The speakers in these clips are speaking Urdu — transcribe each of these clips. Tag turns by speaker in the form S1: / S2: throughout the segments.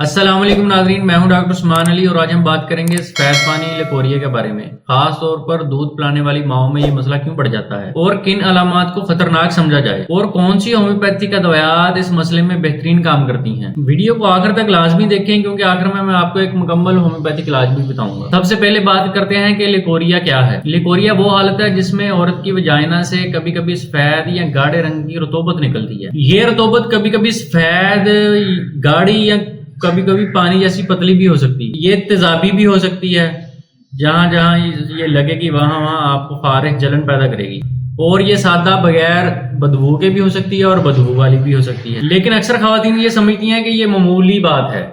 S1: السلام علیکم ناظرین، میں ہوں ڈاکٹر عثمان علی اور آج ہم بات کریں گے سفید پانی لیکوریا کے بارے میں، خاص طور پر دودھ پلانے والی ماؤں میں یہ مسئلہ کیوں بڑھ جاتا ہے اور کن علامات کو خطرناک سمجھا جائے اور کون سی ہومیوپیتھی کا دوائیات اس مسئلے میں بہترین کام کرتی ہیں۔ ویڈیو کو آخر تک لازمی دیکھیں کیونکہ آخر میں آپ کو ایک مکمل ہومیوپیتھک علاج بھی بتاؤں گا۔ سب سے پہلے بات کرتے ہیں کہ لیکوریا کیا ہے۔ لیکوریا وہ حالت ہے جس میں عورت کی وجائنا سے کبھی کبھی سفید یا گاڑھے رنگ کی رطوبت نکلتی ہے۔ یہ رطوبت کبھی کبھی سفید، گاڑھی یا کبھی کبھی پانی جیسی پتلی بھی ہو سکتی ہے۔ یہ تیزابی بھی ہو سکتی ہے، جہاں جہاں یہ لگے گی وہاں وہاں آپ کو خارش جلن پیدا کرے گی، اور یہ سادہ بغیر بدبو کے بھی ہو سکتی ہے اور بدبو والی بھی ہو سکتی ہے۔ لیکن اکثر خواتین یہ سمجھتی ہیں کہ یہ معمولی بات ہے،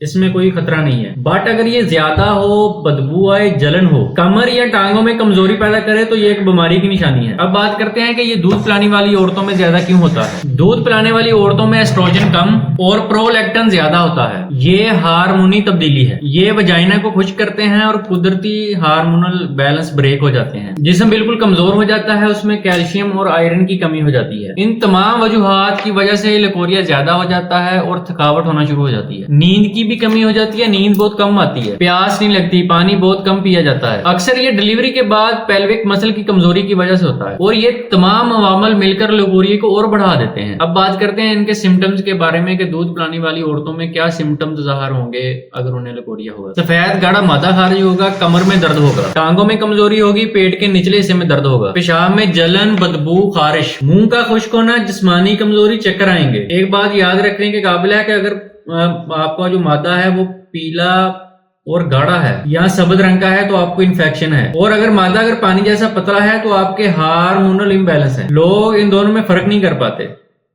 S1: اس میں کوئی خطرہ نہیں ہے، بٹ اگر یہ زیادہ ہو، بدبو آئے، جلن ہو، کمر یا ٹانگوں میں کمزوری پیدا کرے تو یہ ایک بیماری کی نشانی ہے۔ اب بات کرتے ہیں کہ یہ دودھ پلانے والی عورتوں میں زیادہ کیوں ہوتا ہے۔ دودھ پلانے والی عورتوں میں ایسٹروجن کم اور پرولیکٹن زیادہ ہوتا ہے۔ یہ ہارمونی تبدیلی ہے، یہ وجائنا کو خشک کرتے ہیں اور قدرتی ہارمونل بیلنس بریک ہو جاتے ہیں۔ جسم بالکل کمزور ہو جاتا ہے، اس میں کیلشیم اور آئرن کی کمی ہو جاتی ہے۔ ان تمام وجوہات کی وجہ سے لیکوریا زیادہ ہو جاتا ہے اور تھکاوٹ ہونا شروع ہو جاتی ہے۔ نیند کی بھی کمی ہو جاتی ہے، نیند بہت کم آتی ہے، پیاس نہیں لگتی، پانی بہت کم پیا جاتا ہے۔ اکثر یہ ڈیلیوری کے بعد پیلوک مسل کی کمزوری کی وجہ سے ہوتا ہے، اور یہ تمام عوامل مل کر لیکوریا کو اور بڑھا دیتے ہیں۔ اب بات کرتے ہیں ان کے سمٹمز کے بارے میں کہ دودھ پلانے والی عورتوں میں کیا سمٹمز ظاہر ہوں گے اگر انہیں لیکوریا ہوگا۔ سفید گاڑھا مادہ خارج ہوگا، کمر میں درد ہوگا، ٹانگوں میں کمزوری ہوگی، پیٹ کے نچلے حصے میں درد ہوگا، پیشاب میں جلن، بدبو، خارش، منہ کا خشک ہونا، جسمانی کمزوری، چکر آئیں گے۔ ایک بات یاد رکھنے کے قابل ہے کہ اگر آپ کا جو مادہ ہے وہ پیلا اور گاڑھا ہے یا سبز رنگ کا ہے تو آپ کو انفیکشن ہے، اور اگر مادہ اگر پانی جیسا پتلا ہے تو آپ کے ہارمونل امبیلنس ہے۔ لوگ ان دونوں میں فرق نہیں کر پاتے۔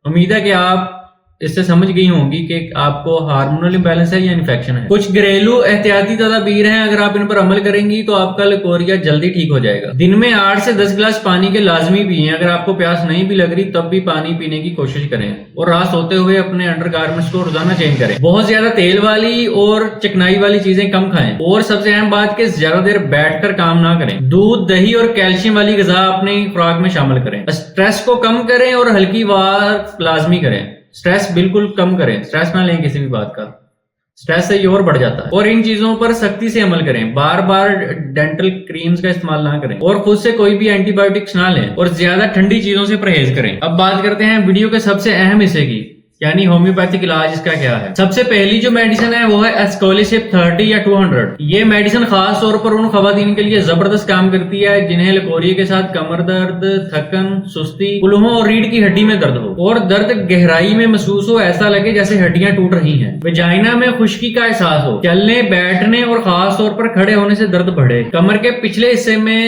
S1: امید ہے کہ آپ اس سے سمجھ گئی ہوں گی کہ آپ کو ہارمونل امبیلنس ہے یا انفیکشن ہے۔ کچھ گھریلو احتیاطی تدابیر ہیں، اگر آپ ان پر عمل کریں گی تو آپ کا لیکوریا جلدی ٹھیک ہو جائے گا۔ دن میں 8 سے 10 گلاس پانی کے لازمی پئیں، اگر آپ کو پیاس نہیں بھی لگ رہی تب بھی پانی پینے کی کوشش کریں، اور رات سوتے ہوئے اپنے انڈر گارمنٹس کو روزانہ چینج کریں۔ بہت زیادہ تیل والی اور چکنائی والی چیزیں کم کھائیں، اور سب سے اہم بات کہ زیادہ دیر بیٹھ کر کام نہ کریں۔ دودھ، دہی اور کیلشیم والی غذا اپنی خوراک میں شامل کریں۔ سٹریس کو کم کریں اور ہلکی ورک لازمی کریں۔ سٹریس بالکل کم کریں، سٹریس نہ لیں کسی بھی بات کا، سٹریس سے یہ اور بڑھ جاتا ہے۔ اور ان چیزوں پر سختی سے عمل کریں، بار بار ڈینٹل کریمز کا استعمال نہ کریں، اور خود سے کوئی بھی اینٹی بایوٹکس نہ لیں، اور زیادہ ٹھنڈی چیزوں سے پرہیز کریں۔ اب بات کرتے ہیں ویڈیو کے سب سے اہم حصے کی، یعنی ہومیوپیتھک علاج اس کا کیا ہے۔ سب سے پہلی جو میڈیسن ہے وہ ہے اسکولشپ 30 یا 200۔ یہ میڈیسن خاص طور پر ان خواتین کے لیے زبردست کام کرتی ہے جنہیں لیکوریا کے ساتھ کمر درد، تھکن، سستی، کلہوں اور ریڑھ کی ہڈی میں درد ہو، اور درد گہرائی میں محسوس ہو، ایسا لگے جیسے ہڈیاں ٹوٹ رہی ہیں، وجائنا میں خشکی کا احساس ہو، چلنے بیٹھنے اور خاص طور پر کھڑے ہونے سے درد بڑھے، کمر کے پچھلے حصے میں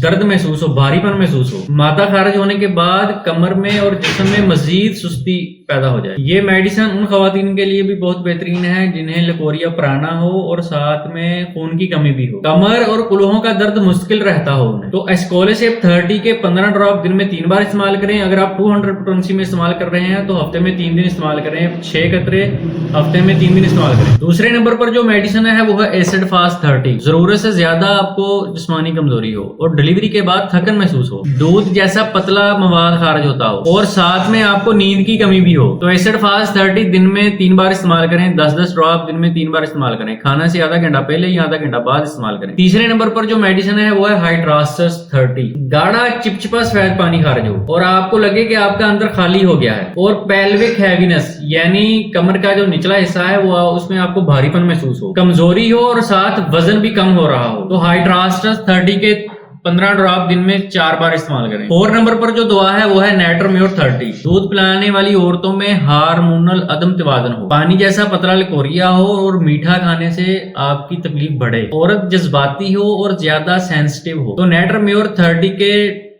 S1: درد محسوس ہو، بھاری پن محسوس ہو، مادہ خارج ہونے کے بعد کمر میں اور جسم میں مزید سستی پیدا ہو جائے۔ یہ میڈیسن ان خواتین کے لیے بھی بہت بہترین ہے جنہیں لیکوریا پرانا ہو اور ساتھ میں خون کی کمی بھی ہو، کمر اور کلہوں کا درد مشکل رہتا ہو انہیں۔ تو اسکولشپ 30 کے 15 ڈراپ دن میں 3 بار استعمال کریں۔ اگر آپ 200 پوٹنسی میں استعمال کر رہے ہیں تو ہفتے میں 3 دن استعمال کریں، 6 قطرے ہفتے میں 3 دن استعمال کریں۔ دوسرے نمبر پر جو میڈیسن ہے وہ ہے ایسڈ فاسٹ 30۔ ضرورت سے زیادہ آپ کو جسمانی کمزوری ہو اور ڈیلیوری کے بعد تھکن محسوس ہو، دودھ جیسا پتلا مواد خارج ہوتا ہو، اور ساتھ میں آپ کو نیند کی کمی بھی ہو، تو ایسڈ فاسٹ 30 دن میں 3 بار استعمال کریں، 10-10 ڈراپ دن میں 3 بار استعمال کریں، کھانا سے آدھا گھنٹہ پہلے یا آدھا گھنٹہ بعد استعمال کریں۔ تیسرے نمبر پر جو میڈیسن ہے وہ ہے ہائیڈراسٹس 30۔ گاڑھا چپچپا سفید پانی خارج ہو اور آپ کو لگے کہ آپ کا اندر خالی ہو گیا ہے، اور پیلوک ہیوینس یعنی کمر کا جو نچلا حصہ ہے وہ اس میں آپ کو بھاری پن محسوس ہو، کمزوری ہو اور ساتھ وزن بھی کم ہو رہا ہو، تو ہائیڈراسٹس 30 کے 15 ڈراپ دن میں 4 بار استعمال کریں۔ 4 نمبر پر جو دوا ہے وہ ہے نیٹر میور 30۔ دودھ پلانے والی عورتوں میں ہارمونل عدم توازن ہو، پانی جیسا پتلا لیکوریا ہو اور میٹھا کھانے سے آپ کی تکلیف بڑھے، عورت جذباتی ہو اور زیادہ سینسٹیو ہو، تو نیٹر میور 30 کے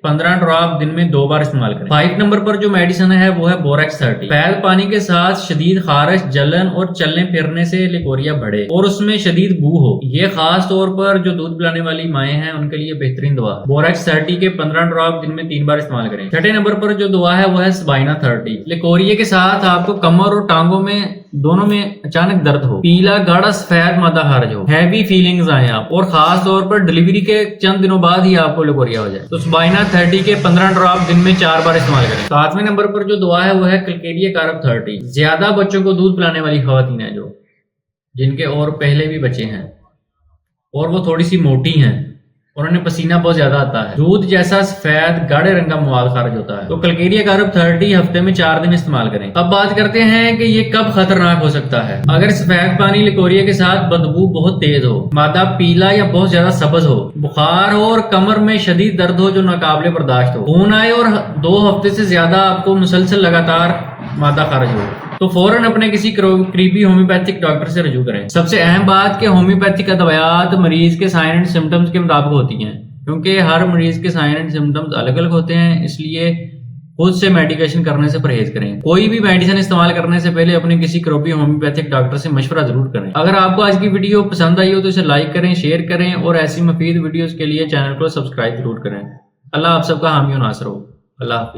S1: 15 ڈراپ دن میں 2 بار استعمال کریں۔ 5 نمبر پر جو میڈیسن ہے وہ ہے بوریکس 30۔ سفید پانی کے ساتھ شدید خارش، جلن اور چلنے پھرنے سے لیکوریا بڑھے اور اس میں شدید بو ہو، یہ خاص طور پر جو دودھ پلانے والی مائیں ہیں ان کے لیے بہترین دوا ہے۔ بوریکس 30 کے 15 ڈراپ دن میں 3 بار استعمال کریں۔ 6 نمبر پر جو دوا ہے وہ ہے سبائنا 30۔ لیکوریا کے ساتھ آپ کو کمر اور ٹانگوں میں دونوں میں اچانک درد ہو، پیلا گاڑھا سفید مادہ خارج ہو، ہیوی فیلنگز آئیں آپ، اور خاص طور پر ڈیلیوری کے چند دنوں بعد ہی آپ کو لیکوریا ہو جائے، تو سبائنا 30 کے 15 ڈراپ دن میں 4 بار استعمال کریں۔ 7ویں نمبر پر جو دوا ہے وہ ہے کلکیریا کارب 30۔ زیادہ بچوں کو دودھ پلانے والی خواتین ہیں جو جن کے اور پہلے بھی بچے ہیں اور وہ تھوڑی سی موٹی ہیں اور انہیں پسینہ بہت زیادہ آتا ہے. دودھ جیسا سفید گاڑھے رنگ کا مواد خارج ہوتا ہے. تو کلکیریا کارب 30 ہفتے میں 4 دن استعمال کریں. اب بات کرتے ہیں کہ یہ کب خطرناک ہو سکتا ہے. اگر سفید پانی لیکوریا کے ساتھ بدبو بہت تیز ہو، مادہ پیلا یا بہت زیادہ سبز ہو، بخار ہو اور کمر میں شدید درد ہو جو ناقابل برداشت ہو، خون آئے اور 2 ہفتے سے زیادہ آپ کو مسلسل لگاتار مادہ خارج ہو، تو فوراً اپنے کسی قریبی ہومیوپیتھک ڈاکٹر سے رجوع کریں. سب سے اہم بات کہ ہومیوپیتھک ادویات مریض کے سائن اینڈ سمٹمز کے مطابق ہوتی ہیں، کیونکہ ہر مریض کے سائن اینڈ سمٹمز الگ الگ ہوتے ہیں، اس لیے خود سے میڈیکیشن کرنے سے پرہیز کریں. کوئی بھی میڈیسن استعمال کرنے سے پہلے اپنے کسی قریبی ہومیوپیتھک ڈاکٹر سے مشورہ ضرور کریں. اگر آپ کو آج کی ویڈیو پسند آئی ہو تو اسے لائک کریں، شیئر کریں اور ایسی مفید ویڈیوز کے لیے چینل کو سبسکرائب ضرور کریں. اللہ آپ سب کا حامی و ناصر ہو. اللہ حافظ.